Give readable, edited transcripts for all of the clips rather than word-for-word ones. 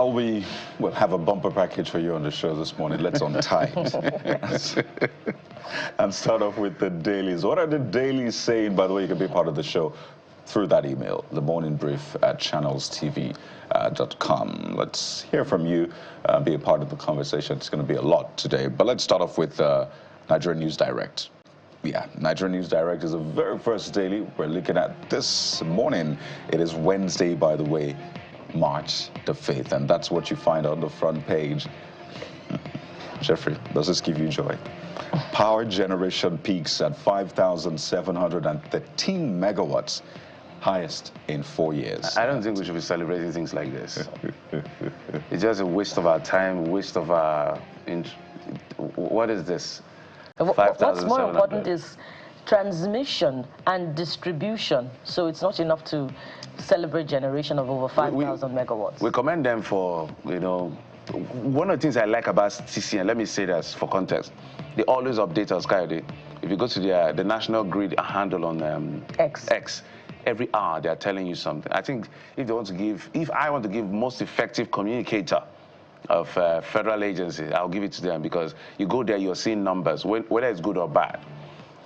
We'll have a bumper package for you on the show this morning. Let's untie it. And start off with the dailies. What are the dailies saying? By the way, you can be part of the show through that email, themorningbrief@channelstv.com. Let's hear from you, be a part of the conversation. It's going to be a lot today. But let's start off with Nigerian News Direct. Yeah, Nigerian News Direct is the very first daily we're looking at this morning. It is Wednesday, by the way, March the 5th, and that's what you find on the front page. Jeffrey, does this give you joy? Power generation peaks at 5,713 megawatts, highest in 4 years. I don't think we should be celebrating things like this. It's just a waste of our time, waste of our... What is this? What's more important is transmission and distribution. So it's not enough to celebrate generation of over 5,000 megawatts. We commend them for, one of the things I like about TCN, let me say this for context, they always update us, Kayode. If you go to the National Grid handle on X, every hour they are telling you something. I think if I want to give most effective communicator of federal agencies, I'll give it to them, because you go there, you're seeing numbers, whether it's good or bad.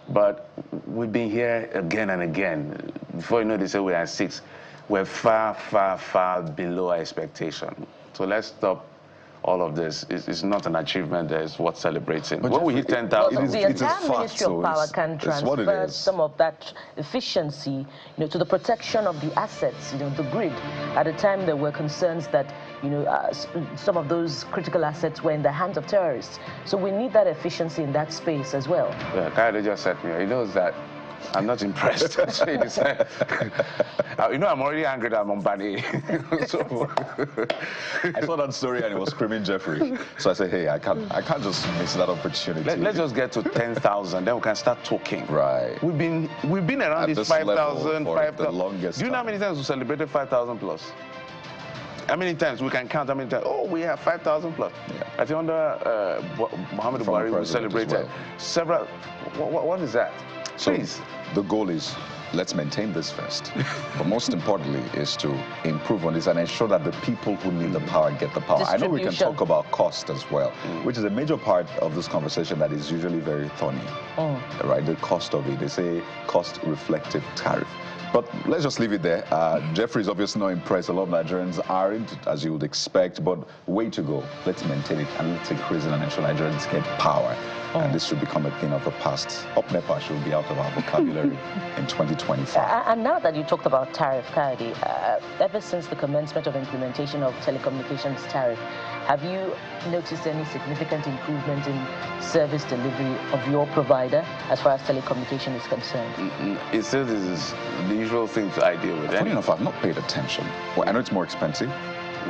But we've been here again and again. Before you know, they say we're at 6. We're far, far, far below our expectation. So let's stop all of this. It's not an achievement that is worth celebrating. But when we hit 10,000, the entire Ministry of Power can transfer some of that efficiency, to the protection of the assets, the grid. At a time there were concerns that, some of those critical assets were in the hands of terrorists. So we need that efficiency in that space as well. Yeah, Kayode just said to me, he knows that I'm not impressed. I'm already angry that I'm on Bani. So, I saw that story and it was screaming Jeffrey. So I said, hey, I can't just miss that opportunity. Let's just get to 10,000, then we can start talking. Right. We've been around this 5,000, 5,000. Do you know how many times we celebrated 5,000 plus? How many times we can count? How many times? Oh, we have 5,000 plus. Yeah. I think under Muhammad Buhari we celebrated several. What is that? So the goal is, let's maintain this first. But most importantly is to improve on this and ensure that the people who need the power get the power. I know we can talk about cost as well, which is a major part of this conversation that is usually very thorny, right? The cost of it. They say cost reflective tariff. But let's just leave it there. Jeffrey is obviously not impressed. A lot of Nigerians aren't, as you would expect, but way to go. Let's maintain it and let's increase it and ensure Nigerians get power. And this should become a thing of the past. UpNEPA should be out of our vocabulary in 2025. And now that you talked about tariff, Kayode, ever since the commencement of implementation of telecommunications tariff, have you noticed any significant improvement in service delivery of your provider as far as telecommunication is concerned? It says this is the usual thing I deal with. Funny enough, I've not paid attention. Well, I know it's more expensive.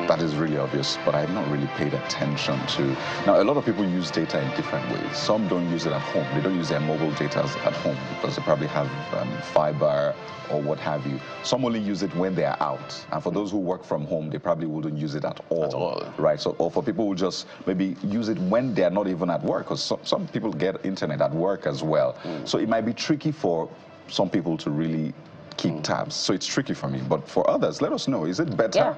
That is really obvious, but I've not really paid attention to. Now, a lot of people use data in different ways. Some don't use it at home. They don't use their mobile data at home because they probably have fiber or what have you. Some only use it when they are out. And for those who work from home, they probably wouldn't use it at all. Right? So, or for people who just maybe use it when they're not even at work, because some people get internet at work as well. So it might be tricky for some people to really keep tabs. So it's tricky for me. But for others, let us know. Is it better? Yeah.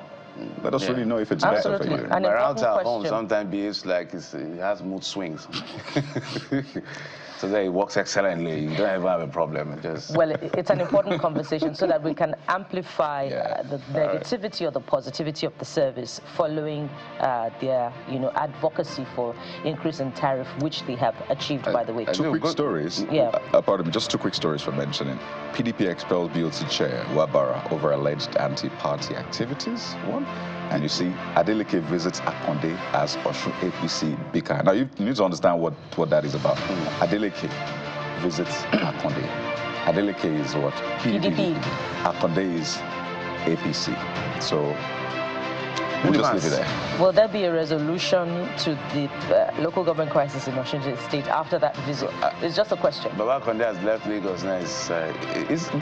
Let us really know if it's better for you. My router at home sometimes behaves like it has mood swings. So that it works excellently. You don't ever have a problem. Well, it's an important conversation so that we can amplify the negativity or the positivity of the service following their advocacy for increase in tariff, which they have achieved, by the way. Two quick stories. Pardon me, just 2 quick stories for mentioning. PDP expels BOT chair Wabara over alleged anti-party activities. One. And you see, Adeleke visits Akonde as Osun APC Bika. Now, you need to understand what that is about. Adeleke visits Akonde. Adeleke is what? PDP. Akonde is APC. So, we'll just leave it there. Will there be a resolution to the local government crisis in Osun State after that visit? It's just a question. Baba Akonde has left Lagos now.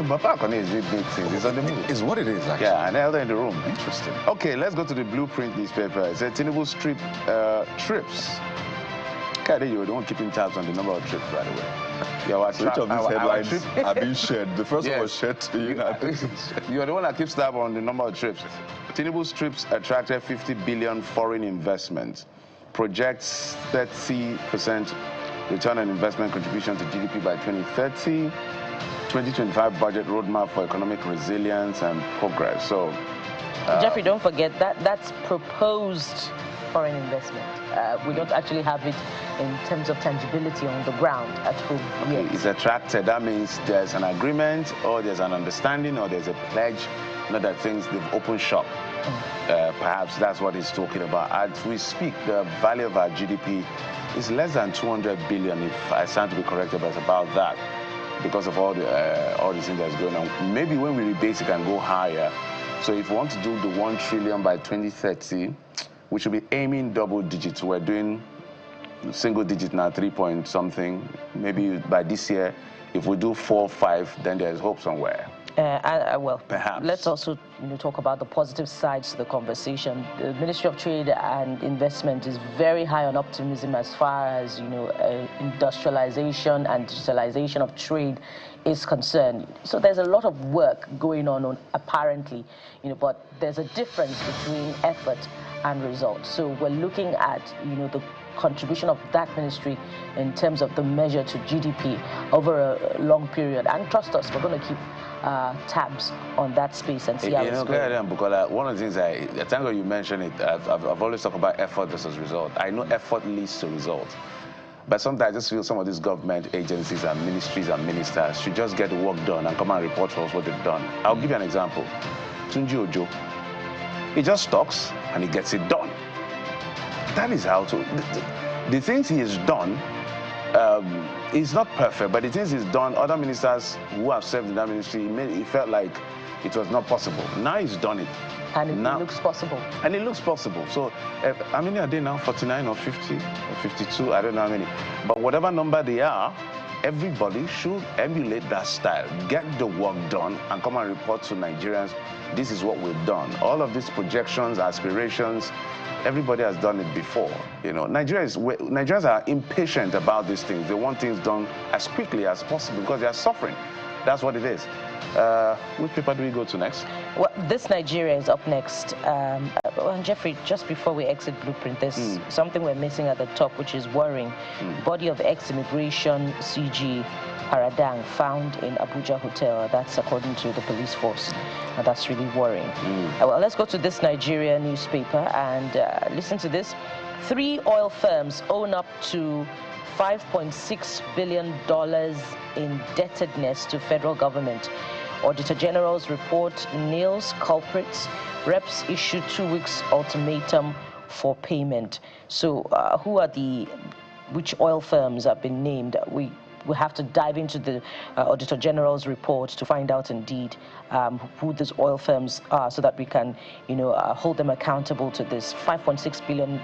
Baba Akonde is really big thing. It's on the move. It's what it is, actually. Yeah, and they're in the room. Interesting. Okay, let's go to the Blueprint newspaper. It says Tinubu strip trips. Kayode, you're the one keeping tabs on the number of trips, by the way. Which of these headlines have been shared? The first one was shared to you. You're the one that keeps tab on the number of trips. Tinubu's trips attracted 50 billion foreign investment. Projects 30% return on investment contribution to GDP by 2030. 2025 budget roadmap for economic resilience and progress. So, Jeffrey, don't forget that's proposed foreign investment. We don't actually have it in terms of tangibility on the ground at home yet. It's attracted. That means there's an agreement, or there's an understanding, or there's a pledge. Not that things they've opened shop. Perhaps that's what he's talking about. As we speak, the value of our GDP is less than 200 billion, if I stand to be corrected, but it's about that because of all the things that's going on. Maybe when we rebase, it can go higher. So if we want to do the 1 trillion by 2030, we should be aiming double digits. We're doing single digit now, 3 point something. Maybe by this year, if we do 4, 5, then there's hope somewhere. Well, perhaps. Let's also talk about the positive sides to the conversation. The Ministry of Trade and Investment is very high on optimism as far as industrialization and digitalization of trade is concerned. So there's a lot of work going on apparently, but there's a difference between effort and results. So we're looking at the contribution of that ministry in terms of the measure to GDP over a long period. And trust us, we're going to keep tabs on that space and see how it's going. Because one of the things I thank God you mentioned it. I've always talked about effort versus result. I know effort leads to result, but sometimes I just feel some of these government agencies and ministries and ministers should just get the work done and come and report to us what they've done. I'll give you an example. Tunji Ojo, he just talks and he gets it done. That is how to. The things he has done is not perfect, but the things he's done, other ministers who have served in that ministry, it felt like it was not possible. Now he's done it. And it looks possible. And it looks possible. So how many are they now? 49 or 50 or 52? I don't know how many. But whatever number they are, everybody should emulate that style. Get the work done and come and report to Nigerians, this is what we've done. All of these projections, aspirations, everybody has done it before. Nigerians are impatient about these things. They want things done as quickly as possible because they are suffering. That's what it is. Which paper do we go to next? Well, this Nigeria is up next. Jeffrey, just before we exit Blueprint, there's something we're missing at the top, which is worrying. Body of ex-immigration CG Paradang found in Abuja hotel. That's according to the police force. That's really worrying. Well, let's go to this Nigeria newspaper and listen to this. 3 oil firms own up to $5.6 billion indebtedness to federal government. Auditor General's report nails culprits. Reps issue 2 weeks ultimatum for payment. So which oil firms have been named? We have to dive into the Auditor General's report to find out indeed who these oil firms are so that we can, hold them accountable to this. $5.6 billion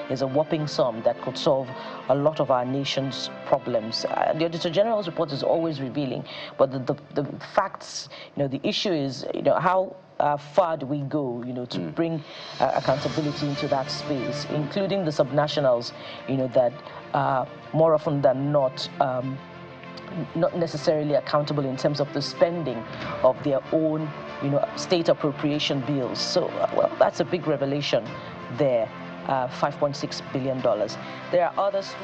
is a whopping sum that could solve a lot of our nation's problems. The Auditor General's report is always revealing, but the facts, the issue is, how far do we go, to bring accountability into that space, including the subnationals, that more often than not necessarily accountable in terms of the spending of their own, state appropriation bills. So, well, that's a big revelation there, $5.6 billion. There are others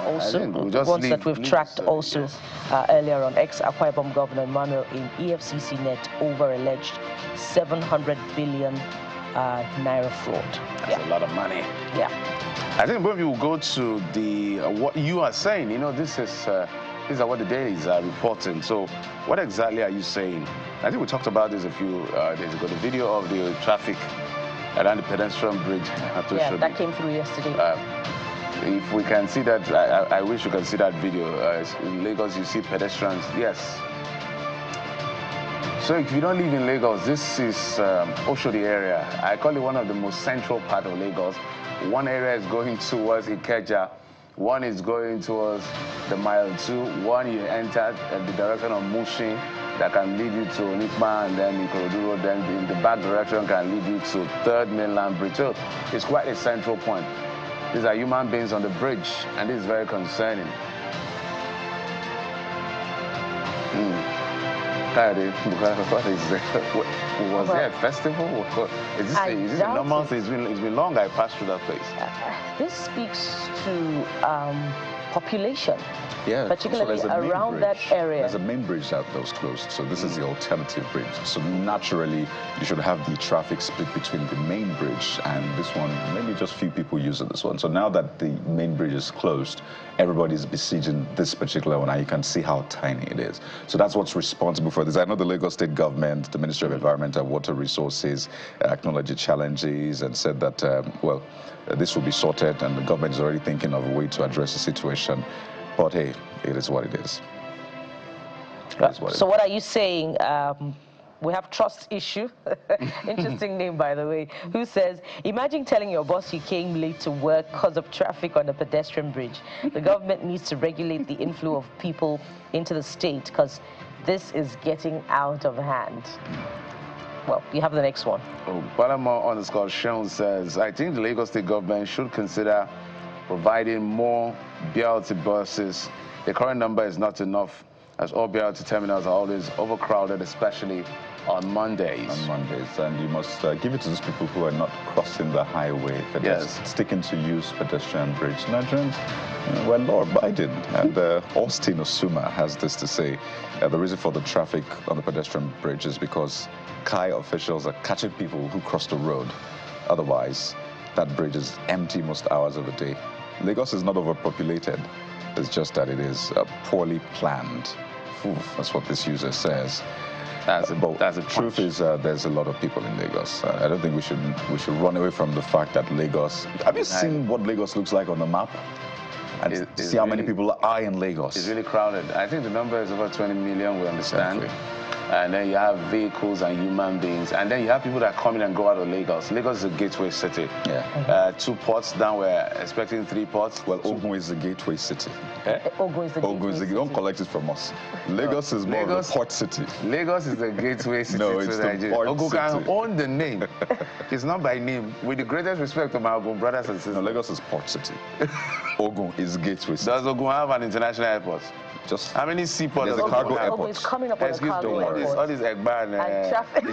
also, ones that we've tracked also earlier on. Ex-Akwa Ibom Governor Emmanuel in EFCC net over alleged 700 billion naira fraud. That's a lot of money. Yeah. I think both of you will go to the what you are saying. These are what the dailies are reporting. So what exactly are you saying? I think we talked about this a few days ago. The video of the traffic around the pedestrian bridge. Yeah, that came through yesterday. If we can see that, I wish you can see that video. In Lagos, you see pedestrians. Yes. So if you don't live in Lagos, this is Oshodi area. I call it one of the most central part of Lagos. One area is going towards Ikeja. One is going towards the Mile 2. One you enter the direction of Mushin that can lead you to Nikma, and then Ikorodu Road. Then in the back direction can lead you to 3rd Mainland Bridge. So it's quite a central point. These are human beings on the bridge, and this is very concerning. What is it? Was there a festival? Is this a normal thing? It's been long I passed through that place. This speaks to population. Yeah, particularly around that area. There's a main bridge that was closed, so this is the alternative bridge. So naturally, you should have the traffic split between the main bridge and this one. Maybe just few people use this one. So now that the main bridge is closed, everybody's besieging this particular one, and you can see how tiny it is. So that's what's responsible for this. I know the Lagos State government, the Ministry of Environment and Water Resources, acknowledged the challenges and said that, this will be sorted, and the government is already thinking of a way to address the situation. But hey, it is what it is. So what are you saying? We have trust issue. Interesting name, by the way. Who says, imagine telling your boss you came late to work because of traffic on a pedestrian bridge. The government needs to regulate the inflow of people into the state because this is getting out of hand. Well, you have the next one. Balama_Sean says, I think the Lagos State government should consider providing more BRT buses. The current number is not enough, as all BRT terminals are always overcrowded, especially on Mondays. And you must give it to those people who are not crossing the highway. They're just sticking to use pedestrian bridge. Nigerians, we're law-abiding. And Austin Osuma has this to say. The reason for the traffic on the pedestrian bridge is because Kai officials are catching people who cross the road. Otherwise, that bridge is empty most hours of the day. Lagos is not overpopulated. It's just that it is poorly planned. That's what this user says. The truth is, there's a lot of people in Lagos. I don't think we should run away from the fact that Lagos. Have you seen what Lagos looks like on the map? And see how many people are in Lagos. It's really crowded. I think the number is over 20 million. We understand. Exactly. And then you have vehicles and human beings. And then you have people that come in and go out of Lagos. Lagos is a gateway city. Yeah. 2 ports, now we're expecting 3 ports. Well, Ogun is the gateway city. Ogun is the gateway city. Don't collect it from us. Lagos is more of a port city. Lagos is the gateway city to Nigeria. Ogun can own the name. It's not by name. With the greatest respect to my Ogun brothers and sisters. No, Lagos is port city. Ogun is gateway city. Does Ogun have an international airport? Just how many seaports? There's a cargo airport. It's coming up on the cargo airport. All these Egba and traffic.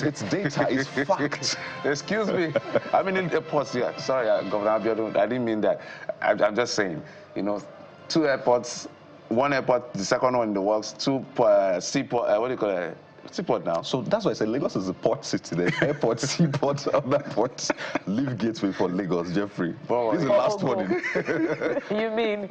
It's data. It's fact. Excuse me. How many airports here? Sorry, Governor Abiodun, I didn't mean that. I'm just saying, 2 airports, 1 airport, the second one in the works, 2 seaport, what do you call it? Seaport now. So that's why I say Lagos is a port city. The airport, seaport, other ports. Leave gateway for Lagos, Jeffrey. This is the last one. You mean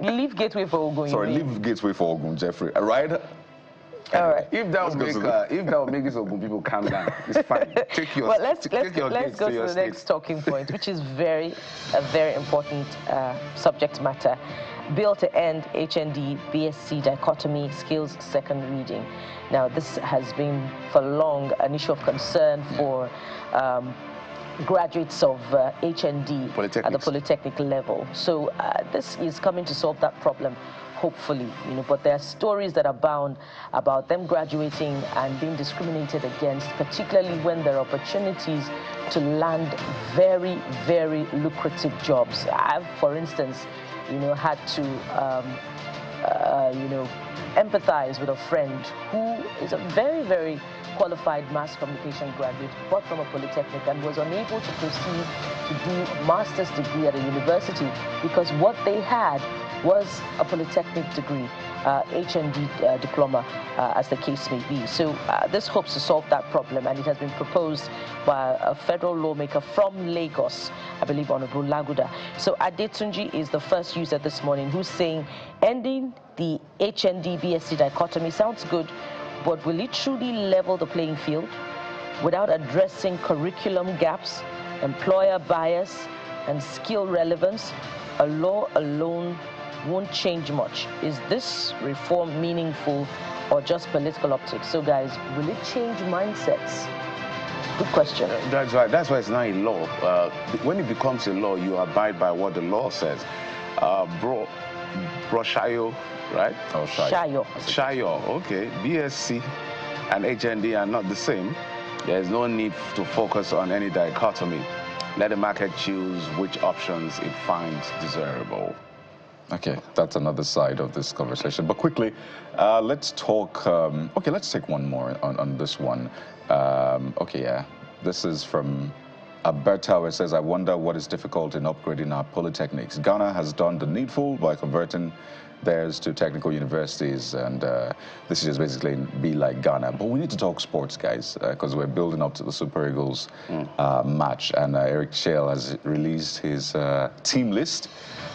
leave gateway for Ogun? Sorry, leave gateway for Ogun, Jeffrey. All right. All right. If that would make this Ogun people calm down, it's fine. Take your. Well, let's go to the next talking point, which is a very important subject matter. Bill to end HND BSc dichotomy skills second reading. Now, this has been for long an issue of concern for graduates of HND at the polytechnic level. So this is coming to solve that problem, hopefully, but there are stories that abound about them graduating and being discriminated against, particularly when there are opportunities to land very, very lucrative jobs. I've, for instance, had to, empathize with a friend who is a very, very qualified mass communication graduate, but from a polytechnic, and was unable to proceed to do a master's degree at a university because what they had was a polytechnic degree, HND diploma, as the case may be. So this hopes to solve that problem, and it has been proposed by a federal lawmaker from Lagos, I believe Honorable Laguda. So Adetunji is the first user this morning who's saying ending the HND BSc dichotomy sounds good, but will it truly level the playing field without addressing curriculum gaps, employer bias, and skill relevance? A law alone won't change much. Is this reform meaningful or just political optics? So guys, will it change mindsets? Good question. That's right. That's why it's not a law. When it becomes a law, you abide by what the law says. Bro Shayo, right? Oh, Shayo. Shayo, okay. BSc and HND are not the same. There is no need to focus on any dichotomy. Let the market choose which options it finds desirable. Okay, that's another side of this conversation. But quickly, let's talk. Okay, let's take one more on this one. Okay, yeah. This is from Alberta, where it says, I wonder what is difficult in upgrading our polytechnics. Ghana has done the needful by converting theirs to technical universities, and this is just basically be like Ghana. But we need to talk sports, guys, because we're building up to the Super Eagles match, and Eric Shell has released his team list,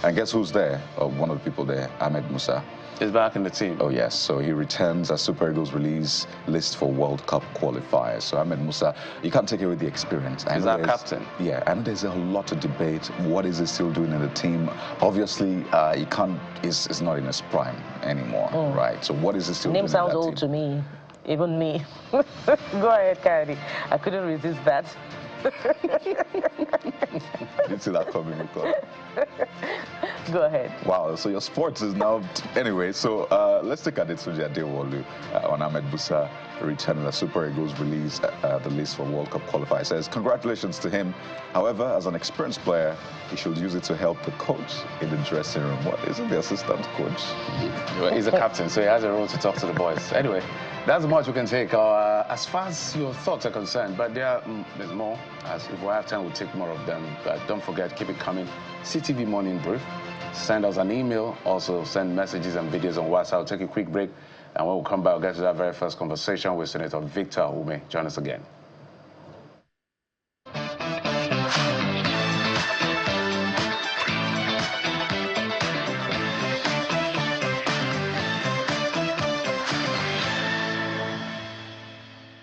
and guess who's there? One of the people there, Ahmed Musa. Is back in the team. Oh, yes. So he returns as Super Eagles release list for World Cup qualifiers. So Ahmed Musa, you can't take away the experience. He's our captain. Yeah, and there's a lot to debate. What is he still doing in the team? Obviously, he can't, he's not in his prime anymore, right? So what is he still doing in that team? Name sounds old to me, even me. Go ahead, Kyrie. I couldn't resist that. Didn't see that coming, Nicole. Go ahead. Wow, so your sports is now... Anyway, so let's take Adetunji Adewolu on Ahmed Musa returning the Super Eagles release the list for World Cup qualifiers. Says, congratulations to him. However, as an experienced player, he should use it to help the coach in the dressing room. What, isn't the assistant coach? Well, he's a captain, so he has a role to talk to the boys. Anyway, that's much we can take as far as your thoughts are concerned, but there's more. As if we have time, we'll take more of them. But don't forget, keep it coming. CTV Morning Brief. Send us an email. Also, send messages and videos on WhatsApp. We'll take a quick break. And when we come back, we'll get to that very first conversation with Senator Victor Ume. Join us again.